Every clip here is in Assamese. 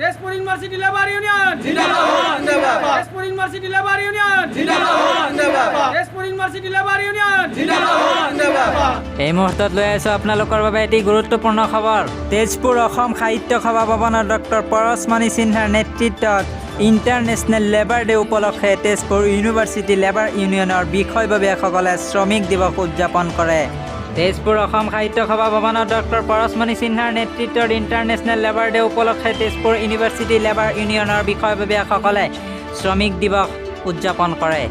তেজপুৰ ইউনিভাৰ্চিটি লেবাৰ ইউনিয়ন জিন্দাবাদ জিন্দাবাদ তেজপুৰ ইউনিভাৰ্চিটি লেবাৰ ইউনিয়ন জিন্দাবাদ জিন্দাবাদ তেজপুৰ ইউনিভাৰ্চিটি লেবাৰ ইউনিয়ন জিন্দাবাদ জিন্দাবাদ এই মুহূৰ্তত লৈ আছোঁ আপোনালোকৰ বাবে এটি গুৰুত্বপূৰ্ণ খবৰ। তেজপুৰ অসম সাহিত্য সভা ভৱনত ডক্টৰ পৰশমণি সিনহাৰ নেতৃত্বত ইণ্টাৰনেশ্যনেল লেবাৰ ডে উপলক্ষে তেজপুৰ ইউনিভাৰ্চিটি লেবাৰ ইউনিয়নৰ বিষয়ববীয়াসকলে শ্ৰমিক দিৱস উদযাপন কৰে। তেজপুৰ অসম সাহিত্য সভা ভৱনত ডক্টৰ পৰশমণি সিনহাৰ নেতৃত্বত ইণ্টাৰনেশ্যনেল লেবাৰ ডে উপলক্ষে তেজপুৰ ইউনিভাৰ্চিটি লেবাৰ ইউনিয়নৰ বিষয়ববীয়াসকলে শ্ৰমিক দিৱস উদযাপন কৰে।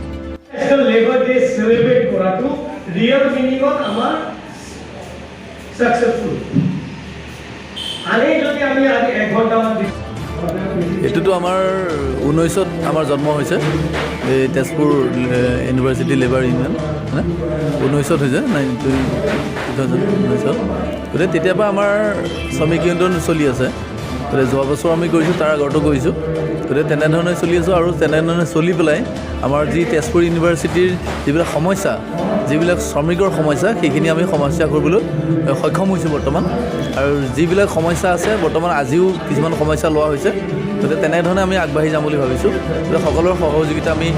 লেবাৰ ডে সেলিব্ৰেট কৰাটো ৰিয়েল মিনিঙত আমাৰ সাকসেসফুল। আনে যদি আমি আজি 1 ঘণ্টামান এইটোতো আমাৰ 19ত আমাৰ জন্ম হৈছে এই তেজপুৰ ইউনিভাৰ্চিটি লেবাৰ ইউনিয়ন 19ত হৈছে 2019ত। গতিকে তেতিয়াৰ পৰা আমাৰ শ্ৰমিক ইউনিয়ন চলি আছে। গতিকে যোৱা বছৰ আমি কৰিছোঁ, তাৰ আগতো কৰিছোঁ। গতিকে তেনেধৰণে চলি আছোঁ আৰু তেনেধৰণে চলি পেলাই আমাৰ যি তেজপুৰ ইউনিভাৰ্চিটিৰ যিবিলাক সমস্যা, যিবিলাক শ্ৰমিকৰ সমস্যা, সেইখিনি আমি সমস্যা কৰিবলৈ সক্ষম হৈছোঁ বৰ্তমান। আৰু যিবিলাক সমস্যা আছে বৰ্তমান আজিও কিছুমান সমস্যা লোৱা হৈছে। গতিকে তেনেধৰণে আমি আগবাঢ়ি যাম বুলি ভাবিছোঁ। গতিকে সকলোৰে সহযোগিতা আমি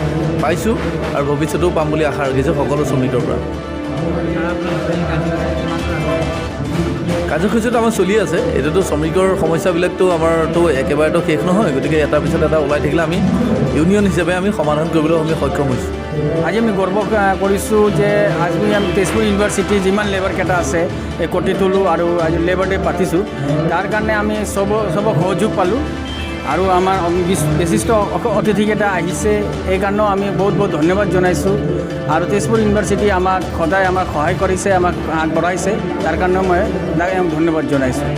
পাইছোঁ আৰু ভৱিষ্যতেও পাম বুলি আশা ৰাখিছোঁ সকলো শ্ৰমিকৰ পৰা। কাৰ্যসূচীটো আমাৰ চলি আছে। এইটোতো শ্ৰমিকৰ সমস্যাবিলাকতো আমাৰতো একেবাৰেতো শেষ নহয়। গতিকে এটাৰ পিছত এটা ওলাই থাকিলে আমি ইউনিয়ন হিচাপে আমি সমাধান কৰিবলৈ আমি সক্ষম হৈছোঁ। আজি আমি গৰ্ব কৰিছোঁ যে আজি আমি তেজপুৰ ইউনিভাৰ্চিটি যিমান লেবাৰকেইটা আছে এই কটি তোলোঁ আৰু আজি লেবাৰ ডে পাতিছোঁ। তাৰ কাৰণে আমি চবক সহযোগ পালোঁ আৰু আমাৰ বিশিষ্ট অতিথিকেইটা আহিছে, এইকাৰণেও আমি বহুত বহুত ধন্যবাদ জনাইছোঁ। আৰু তেজপুৰ ইউনিভাৰ্চিটি আমাক সদায় আমাক সহায় কৰিছে, আমাক আগবঢ়াইছে, তাৰ কাৰণেও মই ধন্যবাদ জনাইছোঁ।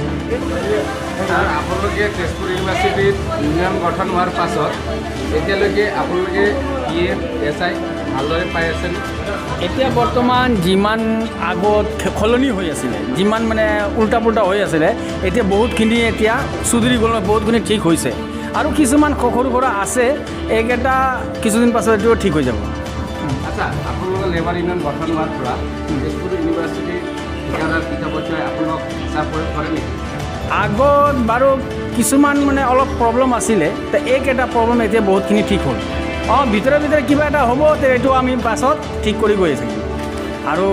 আপোনালোকে তেজপুৰ ইউনিভাৰ্চিটিত ইউনিয়ন গঠন হোৱাৰ পাছত এতিয়ালৈকে আপোনালোকে PF SI ভালদৰে পাই আছে? এতিয়া বৰ্তমান যিমান আগত সলনি হৈ আছিলে, যিমান মানে উল্টা পুল্টা হৈ আছিলে, এতিয়া বহুতখিনি এতিয়া সুধৰি গ'ল, বহুতখিনি ঠিক হৈছে। আৰু কিছুমান সৰু সুৰা আছে, এইকেইটা কিছুদিন পাছত এইটো ঠিক হৈ যাব। আচ্ছা, আপোনালোকৰ লেবাৰ ইউনিয়ন গঠন হোৱাৰ পৰা তেজপুৰ ইউনিভাৰ্চিটিৰ ঠিকাদাৰ কৰ্তৃপক্ষই আপোনালোক হিচাপ প্ৰয়োগ কৰে নেকি? আগত বাৰু কিছুমান মানে অলপ প্ৰব্লেম আছিলে, তো এইকেইটা প্ৰব্লেম এতিয়া বহুতখিনি ঠিক হ'ল। ভিতৰে কিবা এটা হ'ব, এইটো আমি পাছত ঠিক কৰি গৈ থাকিম। আৰু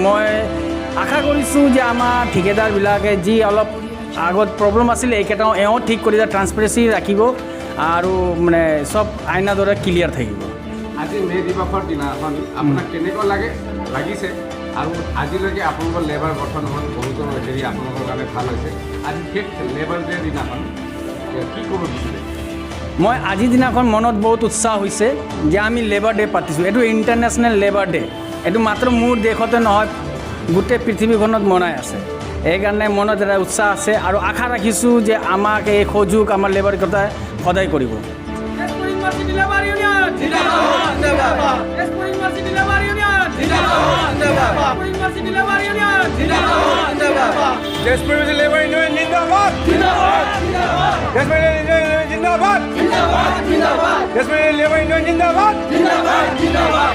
মই আশা কৰিছোঁ যে আমাৰ ঠিকাদাৰবিলাকে যি অলপ আগত প্ৰব্লেম আছিলে এইকেইটাও ঠিক কৰি ট্ৰান্সপাৰেঞ্চি ৰাখিব আৰু মানে চব আইনাৰ দৰে ক্লিয়াৰ থাকিব। আজি মে দিৱসৰ দিনাখন আপোনাক কেনেকুৱা লাগিছে? আৰু আজিলৈকে আপোনালোকৰ লেবাৰ গঠন হ'ল, বহুতো হেৰি আপোনালোকৰ কাৰণে ভাল হৈছে। আজি শেষ লেবাৰ ডে দিনাখন কি ক'ব বিচাৰে? মই আজিৰ দিনাখন মনত বহুত উৎসাহ হৈছে যে আমি লেবাৰ ডে পাতিছোঁ। এইটো ইণ্টাৰনেশ্যনেল লেবাৰ ডে, এইটো মাত্ৰ মোৰ দেশতে নহয়, গোটেই পৃথিৱীখনত মনাই আছে। এইকাৰণে মনত এটা উৎসাহ আছে আৰু আশা ৰাখিছোঁ যে আমাক এই সহযোগ আমাৰ লেবাৰকেইটাই সদায় কৰিব। তেজপুৰ ইউনিভাৰ্চিটি লেবাৰ ইউনিয়ন জিন্দাবাদ জিন্দাবাদ তেজপুৰ ইউনিভাৰ্চিটি লেবাৰ ইউনিয়ন জিন্দাবাদ জিন্দাবাদ তেজপুৰ ইউনিভাৰ্চিটি লেবাৰ ইউনিয়ন জিন্দাবাদ জিন্দাবাদ তেজপুৰ লেবাৰ ইউনিয়ন জিন্দাবাদ জিন্দাবাদ জিন্দাবাদ তেজপুৰ জিন্দাবাদ জিন্দাবাদ জিন্দাবাদ তেজপুৰ লেবাৰ ইউনিয়ন জিন্দাবাদ জিন্দাবাদ জিন্দাবাদ